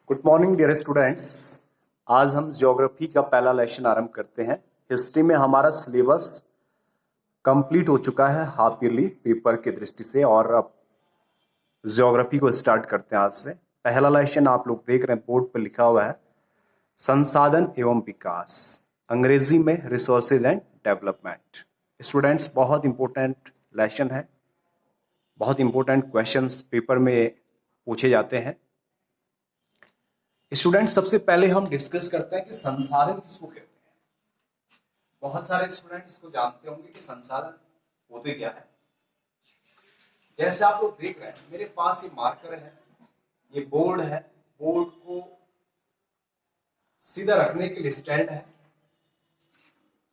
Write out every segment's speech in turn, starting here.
Good morning dear students. आज हम geography का पहला लेसन आरंभ करते हैं। हिस्ट्री में हमारा सिलेबस कंप्लीट हो चुका है हाफ ईयरली पेपर की दृष्टि से, और अब ज्योग्राफी को स्टार्ट करते हैं आज से। पहला लेसन आप लोग देख रहे हैं, बोर्ड पर लिखा हुआ है संसाधन एवं विकास, अंग्रेजी में रिसोर्सेज एंड डेवलपमेंट। स्टूडेंट्स, बहुत इंपॉर्टेंट लेसन है, बहुत इंपॉर्टेंट क्वेश्चंस पेपर में पूछे जाते हैं। स्टूडेंट, सबसे पहले हम डिस्कस करते हैं कि संसाधन किसको कहते हैं। बहुत सारे स्टूडेंट इसको जानते होंगे कि संसाधन होते क्या है। जैसे आप लोग देख रहे हैं, मेरे पास ये मार्कर है, ये बोर्ड है, बोर्ड को सीधा रखने के लिए स्टैंड है,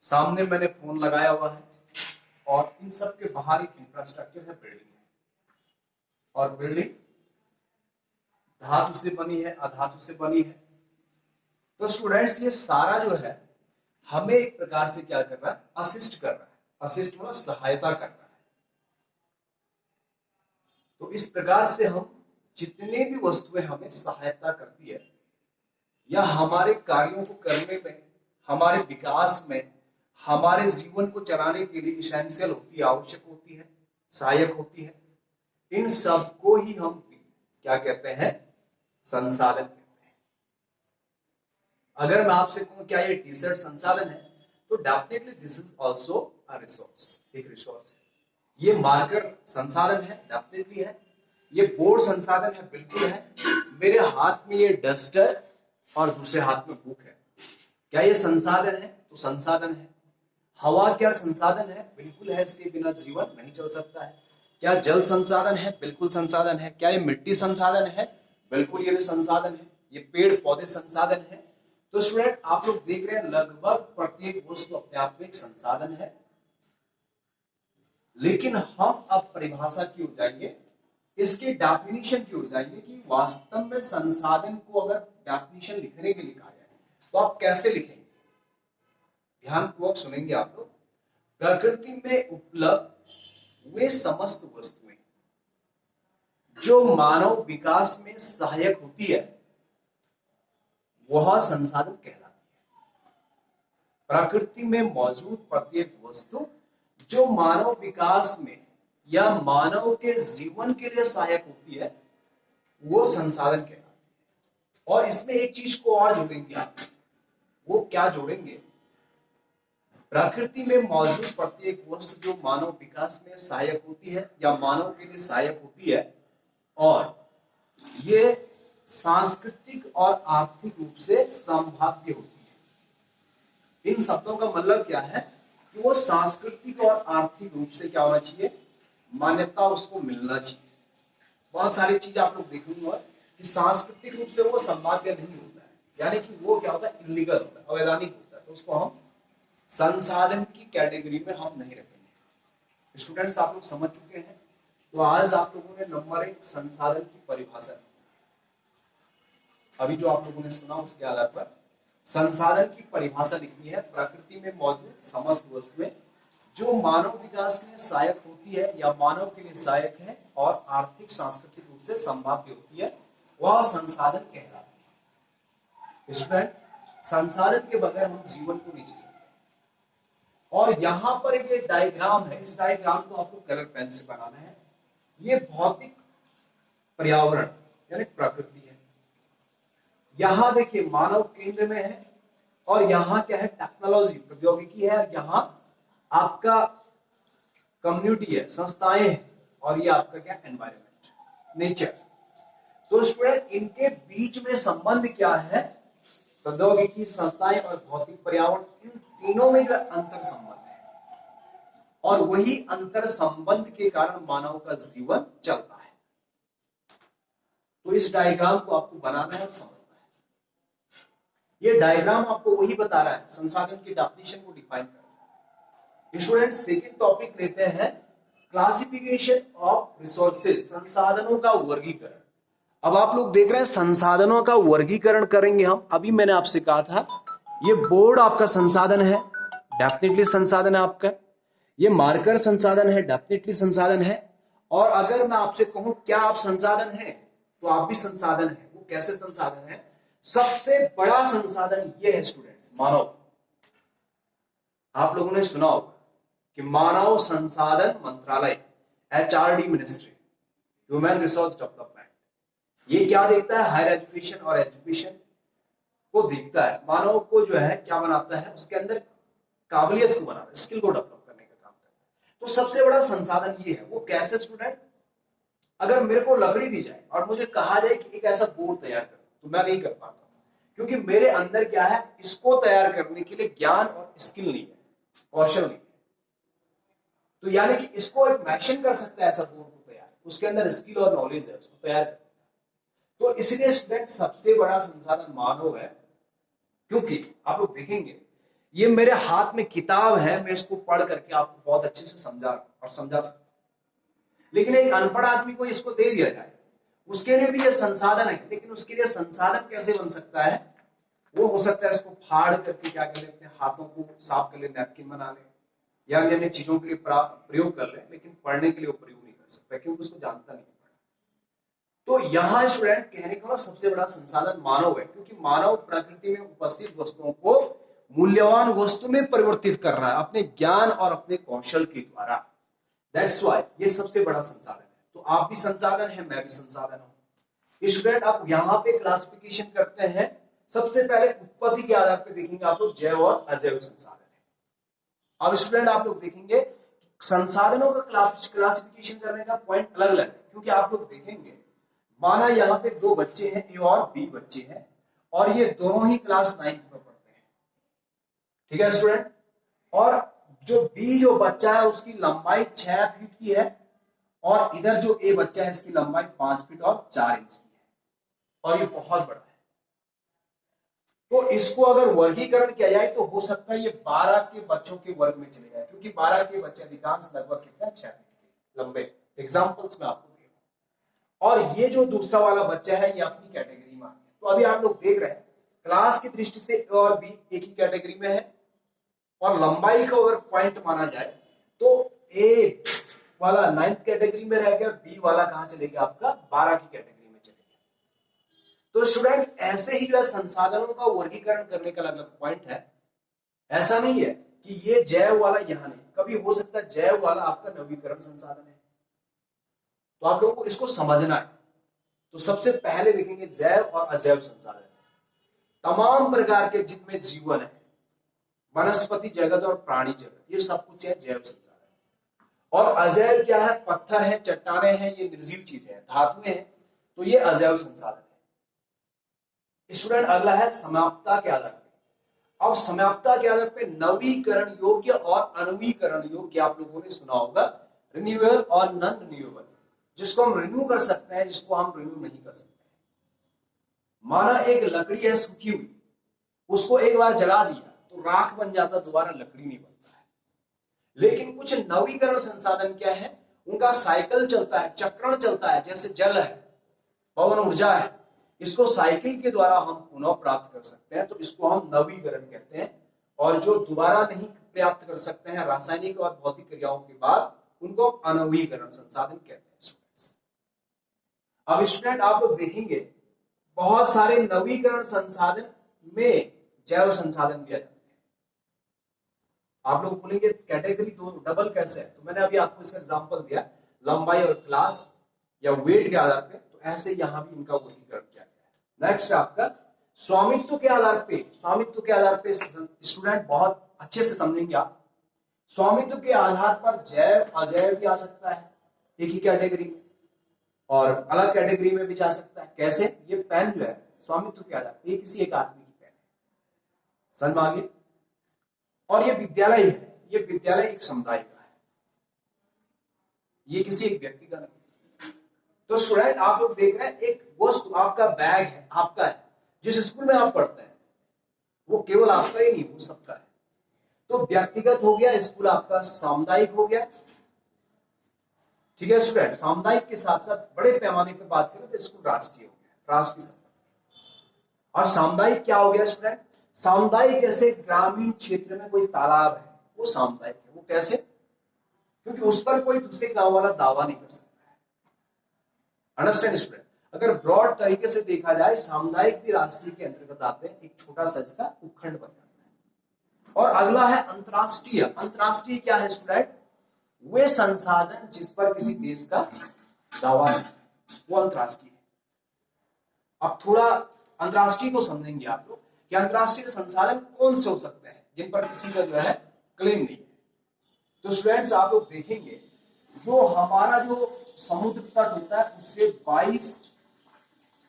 सामने मैंने फोन लगाया हुआ है, और इन सब के बाहर एक इंफ्रास्ट्रक्चर है, बिल्डिंग है, और बिल्डिंग धातु से बनी है, अधातु से बनी है। तो स्टूडेंट्स, ये सारा जो है हमें एक प्रकार से क्या कर रहा है, असिस्ट कर रहा है। असिस्ट मतलब सहायता कर रहा है। तो इस प्रकार से हम जितने भी वस्तुएं हमें सहायता करती है या हमारे कार्यों को करने में, हमारे विकास में, हमारे जीवन को चलाने के लिए इसेंशियल होती है, आवश्यक होती है, सहायक होती है, इन सबको ही हम क्या कहते हैं, संसाधन कहते हैं। अगर मैं आपसे कहूं क्या ये टी शर्ट संसाधन है, तो definitely this is also a resource, एक रिसोर्स है। ये मार्कर संसाधन है, डेफिनेटली है। ये बोर्ड संसाधन है, बिल्कुल है। मेरे हाथ में ये डस्टर और दूसरे हाथ में बुक है, क्या ये संसाधन है? तो संसाधन है। हवा क्या संसाधन है? बिल्कुल है, इसके बिना जीवन नहीं चल सकता है। क्या जल संसाधन है? बिल्कुल संसाधन है। क्या ये मिट्टी संसाधन है? बिल्कुल ये भी संसाधन है। ये पेड़ पौधे संसाधन है। तो स्टूडेंट, आप लोग देख रहे हैं लगभग प्रत्येक वस्तु अपने आप में एक संसाधन है। लेकिन हम अब परिभाषा की ओर जाएंगे, इसके डेफिनेशन की ओर जाएंगे कि वास्तव में संसाधन को अगर डेफिनेशन लिखने के लिए कहा जाए तो आप कैसे लिखेंगे। ध्यानपूर्वक सुनेंगे आप लोग। प्रकृति में उपलब्ध वे समस्त वस्तुएं जो मानव विकास में सहायक होती है, वह संसाधन कहलाती है। प्रकृति में मौजूद प्रत्येक वस्तु जो मानव विकास में या मानव के जीवन के लिए सहायक होती है, वो संसाधन कहलाती है। और इसमें एक चीज को और जोड़ेंगे आप, वो क्या जोड़ेंगे? प्रकृति में मौजूद प्रत्येक वस्तु जो मानव विकास में सहायक होती है या मानव के लिए सहायक होती है, और ये सांस्कृतिक और आर्थिक रूप से संभाव्य होती है। इन शब्दों का मतलब क्या है कि वो सांस्कृतिक और आर्थिक रूप से क्या होना चाहिए, मान्यता उसको मिलना चाहिए। बहुत सारी चीज आप लोग देखेंगे कि सांस्कृतिक रूप से वो संभाव्य नहीं होता है, यानी कि वो क्या होता है, इलीगल होता है, अवैधानिक होता है। तो उसको हम संसाधन की कैटेगरी में हम नहीं रखेंगे। स्टूडेंट्स, आप लोग समझ चुके हैं। तो आज आप लोगों ने नंबर 1 संसाधन की परिभाषा, अभी जो आप लोगों ने सुना उसके आधार पर संसाधन की परिभाषा लिखनी है। प्रकृति में मौजूद समस्त वस्तुएं जो मानव विकास के लिए सहायक होती है या मानव के लिए सहायक है और आर्थिक सांस्कृतिक रूप से संभाव्य होती है, वह संसाधन कहलाती है। स्टूडेंट, संसाधन के बगैर हम जीवन को नहीं जी सकते। और यहां पर ये डायग्राम है, इस डायग्राम को आपको कलर पेन से बनाना है। ये भौतिक पर्यावरण यानी प्रकृति है। यहां देखिए मानव केंद्र में है, और यहां क्या है, टेक्नोलॉजी, प्रौद्योगिकी है। यहां आपका कम्युनिटी है, संस्थाएं हैं, और ये आपका क्या, एनवायरनमेंट, नेचर। तो स्टूडेंट, इनके बीच में संबंध क्या है? प्रौद्योगिकी, संस्थाएं और भौतिक पर्यावरण, इन तीनों में जो अंतर संबंध है, और वही अंतर संबंध के कारण मानव का जीवन चलता है। तो इस डायग्राम को आपको बनाना है और समझना है। ये डायग्राम आपको वही बता रहा है, संसाधन की डेफिनेशन को डिफाइन कर रहा है। स्टूडेंट, सेकंड टॉपिक लेते हैं, क्लासिफिकेशन ऑफ रिसोर्सेज, संसाधनों का वर्गीकरण। अब आप लोग देख रहे हैं संसाधनों का वर्गीकरण करेंगे हम। अभी मैंने आपसे कहा था ये बोर्ड आपका संसाधन है, डेफिनेटली संसाधन है आपका। ये मार्कर संसाधन है, डेफिनेटली संसाधन है। और अगर मैं आपसे कहूं क्या आप संसाधन हैं, तो आप भी संसाधन है। वो कैसे संसाधन है? सबसे बड़ा संसाधन ये है स्टूडेंट्स, मानव। आप लोगों ने सुना होगा कि मानव संसाधन मंत्रालय, HRD ministry, human resource development, ये क्या देखता है? हायर एजुकेशन और एजुकेशन को देखता है। मानव को जो है क्या बनाता है? उसके अंदर काबिलियत को बनाता है, स्किल को डेवलप करने का काम करता है। तो सबसे बड़ा संसाधन ये है। वो कैसे स्टूडेंट? अगर मेरे को लकड़ी दी जाए और मुझे कहा जाए कि एक ऐसा बोर्ड तैयार कर, तो मैं नहीं कर पाता, क्योंकि मेरे अंदर क्या है? इसको तैयार करने के लिए ज्ञान और स्किल नहीं है, कौशल नहीं है। तो यानी कि इसको एक मशीन कर सकता है ऐसा बोर्ड को तैयार, उसके अंदर स्किल और नॉलेज है, उसको तैयार कर। तो इसलिए स्टूडेंट सबसे बड़ा संसाधन मानव है, क्योंकि आप लोग देखेंगे ये मेरे हाथ में किताब है, मैं इसको पढ़ करके आपको बहुत अच्छे से समझा सकता हूं। लेकिन एक अनपढ़ आदमी को इसको दे दिया जाए, उसके लिए भी ये संसाधन है, लेकिन उसके लिए संसाधन कैसे बन सकता है? वो हो सकता है इसको फाड़ करके क्या कर ले, अपने हाथों को साफ कर ले, नैपकिन बना ले, या अन्य चीजों के लिए प्रयोग कर ले, लेकिन पढ़ने के लिए वो प्रयोग नहीं कर सकता, क्योंकि उसको जानता नहीं। तो यहां स्टूडेंट कहने का सबसे बड़ा संसाधन मानव है, क्योंकि मानव प्रकृति में उपस्थित वस्तुओं को मूल्यवान वस्तु में परिवर्तित कर रहा है अपने ज्ञान और अपने कौशल के द्वारा। दैट्स व्हाई ये सबसे बड़ा संसाधन है। तो आप भी संसाधन है, मैं भी संसाधन हूं। स्टूडेंट आप यहां पे क्लासिफिकेशन करते हैं, सबसे पहले उत्पत्ति के आधार पर देखेंगे आप लोग जैव और अजैव संसाधन है। अब स्टूडेंट आप लोग देखेंगे संसाधनों का क्लासिफिकेशन करने का पॉइंट अलग अलग है, क्योंकि आप लोग देखेंगे माना यहाँ पे दो बच्चे हैं, ए और बी बच्चे हैं, और ये दोनों ही क्लास 9th में पढ़ते हैं, ठीक है स्टूडेंट। और जो बी जो बच्चा है उसकी लंबाई 6 फीट की है, और इधर जो ए बच्चा है इसकी लंबाई 5 फीट और 4 इंच की है, और ये बहुत बड़ा है। तो इसको अगर वर्गीकरण किया जाए तो हो सकता है ये 12 के बच्चों के वर्ग में चले जाए, क्योंकि 12 के बच्चे अधिकांश लगभग कितने 6 फीट के लंबे। एग्जाम्पल्स में आपको, और ये जो दूसरा वाला बच्चा है ये अपनी कैटेगरी में आ गया। तो अभी आप लोग देख रहे हैं क्लास की दृष्टि से ए और बी एक ही कैटेगरी में है, और लंबाई का अगर पॉइंट माना जाए तो ए वाला 9th कैटेगरी में रह गया, बी वाला कहां चले गया? आपका 12 की कैटेगरी में चले गया। तो स्टूडेंट ऐसे ही जो है संसाधनों का वर्गीकरण करने का अलग अलग पॉइंट है। ऐसा नहीं है कि ये जैव वाला यहां नहीं, कभी हो सकता है जैव वाला आपका नवीकरण संसाधन है। तो आप लोगों को इसको समझना है। तो सबसे पहले देखेंगे जैव और अजैव संसाधन। तमाम प्रकार के जितने जीवन है, वनस्पति जगत और प्राणी जगत, ये सब कुछ है जैव संसाधन। और अजैव क्या है? पत्थर है, चट्टाने हैं, ये निर्जीव चीजें हैं, धातुएं हैं, तो ये अजैव संसाधन है। स्टूडेंट अगला है समाप्तता के आधार पर। अब समाप्तता के आधार पर नवीकरण योग्य और अनवीकरण योग्य आप लोगों ने सुना होगा, रिन्यूएबल और नॉन रिन्यूएबल, जिसको हम रिन्यू कर सकते हैं, जिसको हम रिन्यू नहीं कर सकते। माना एक लकड़ी है सूखी हुई, उसको एक बार जला दिया तो राख बन जाता, दोबारा लकड़ी नहीं बनता है। लेकिन कुछ नवीकरण संसाधन क्या है? उनका साइकिल चलता है, चक्रण चलता है, जैसे जल है, पवन ऊर्जा है, इसको साइकिल के द्वारा हम पुनः प्राप्त कर सकते हैं, तो इसको हम नवीकरण कहते हैं। और जो दोबारा नहीं प्राप्त कर सकते हैं रासायनिक और भौतिक क्रियाओं के बाद, उनको अनवीकरण संसाधन कहते हैं। अब स्टूडेंट आप लोग देखेंगे बहुत सारे नवीकरण संसाधन में जैव संसाधन भी आ जाते हैं। आप लोग बोलेंगे कैटेगरी दो डबल कैसे है? तो मैंने अभी आपको इसका एग्जांपल दिया, लंबाई और क्लास या वेट के आधार पे, तो ऐसे यहां भी इनका वर्गीकरण किया गया है। नेक्स्ट आपका स्वामित्व के आधार पे। स्वामित्व के आधार पे स्टूडेंट बहुत अच्छे से समझेंगे आप। स्वामित्व के आधार पर जैव अजैव भी आ सकता है एक ही कैटेगरी में, और अलग कैटेगरी में भी जा सकता है। कैसे? ये पेन जो है स्वामित्व के आधार पर किसी एक आदमी की पेन है, समझ आ गई? और ये विद्यालय है, ये विद्यालय एक समुदाय का है, ये किसी एक व्यक्ति का नहीं। तो स्टूडेंट आप लोग देख रहे हैं एक वस्तु आपका बैग है, आपका है, जिस स्कूल में आप पढ़ते हैं वो केवल आपका ही नहीं, वो सबका है। तो व्यक्तिगत हो गया, स्कूल आपका सामुदायिक हो गया, ठीक है स्टूडेंट। सामुदायिक के साथ साथ बड़े पैमाने पर बात करें तो स्कूल राष्ट्रीय हो गया, राष्ट्र की संपत्ति। और सामुदायिक क्या हो गया स्टूडेंट? सामुदायिक जैसे ग्रामीण क्षेत्र में कोई तालाब है, वो सामुदायिक है। वो कैसे? क्योंकि उस पर कोई दूसरे गांव वाला दावा नहीं कर सकता है। Understand student? अगर ब्रॉड तरीके से देखा जाए, सामुदायिक भी राष्ट्रीय के अंतर्गत आते हैं, एक छोटा सा इसका उपखंड बन जाता है। और अगला है अंतरराष्ट्रीय। अंतरराष्ट्रीय क्या है स्टूडेंट? वे संसाधन जिस पर किसी देश का दावा है, वो अंतरराष्ट्रीय है। अब थोड़ा अंतरराष्ट्रीय को समझेंगे आप लोग कि अंतरराष्ट्रीय संसाधन कौन से हो सकते हैं जिन पर किसी का जो है क्लेम नहीं है। तो स्टूडेंट्स आप लोग देखेंगे, जो हमारा जो समुद्र तट होता है उससे 22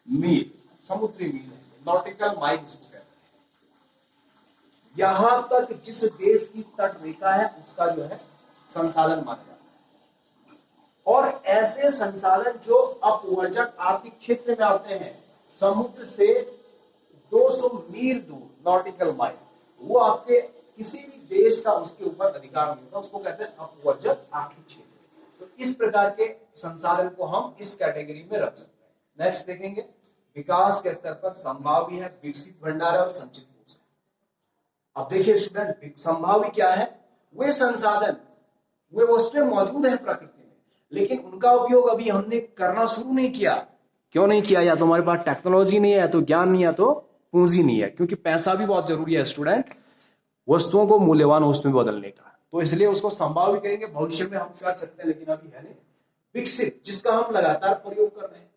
मील समुद्री मील है, नॉटिकल माइल इसको कहते हैं। यहां तक जिस देश की तट रेखा है उसका जो है संसाधन माना जाता है। और ऐसे संसाधन जो अपवर्जक आर्थिक क्षेत्र में आते हैं, समुद्र से 200 मील दूर नॉटिकल माइल, वो आपके किसी भी देश का उसके ऊपर अधिकार नहीं होता, उसको कहते हैं अपवर्जक आर्थिक क्षेत्र। तो इस प्रकार के संसाधन को हम इस कैटेगरी में रख सकते हैं। नेक्स्ट देखेंगे, विकास के स्तर पर संभावी है, विकसित भंडार है और संचित कोष है। अब देखिए स्टूडेंट, संभावी क्या है? वे संसाधन, वे वस्तुएं मौजूद है प्रकृति में, लेकिन उनका उपयोग अभी हमने करना शुरू नहीं किया। क्यों नहीं किया? या तो हमारे पास टेक्नोलॉजी नहीं है, या तो ज्ञान नहीं है, या तो पूंजी नहीं है, क्योंकि पैसा भी बहुत जरूरी है स्टूडेंट वस्तुओं को मूल्यवान वस्तु में बदलने का। तो इसलिए उसको संभावी कहेंगे, भविष्य में हम कर सकते हैं लेकिन अभी है नहीं। विकसित, जिसका हम लगातार प्रयोग कर रहे हैं,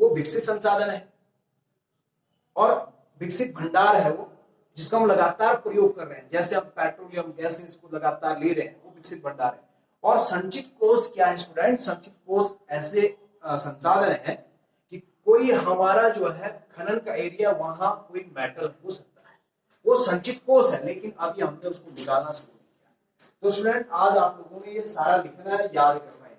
वो विकसित संसाधन है। और विकसित भंडार है वो, जिसका हम लगातार प्रयोग कर रहे हैं, जैसे हम पेट्रोलियम गैस इसको लगातार ले रहे हैं, वो विकसित भंडार है। और संचित कोष क्या है स्टूडेंट? संचित कोष ऐसे संसाधन है कि कोई हमारा जो है खनन का एरिया, वहां कोई मेटल हो सकता है, वो संचित कोष है, लेकिन अभी हमने उसको निकालना शुरू किया। तो स्टूडेंट आज आप लोगों ने ये सारा लिखना है, याद करना है,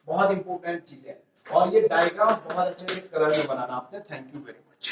बहुत इंपॉर्टेंट चीज है। और ये डायग्राम बहुत अच्छे से कलर में बनाना आपने। Thank you very much.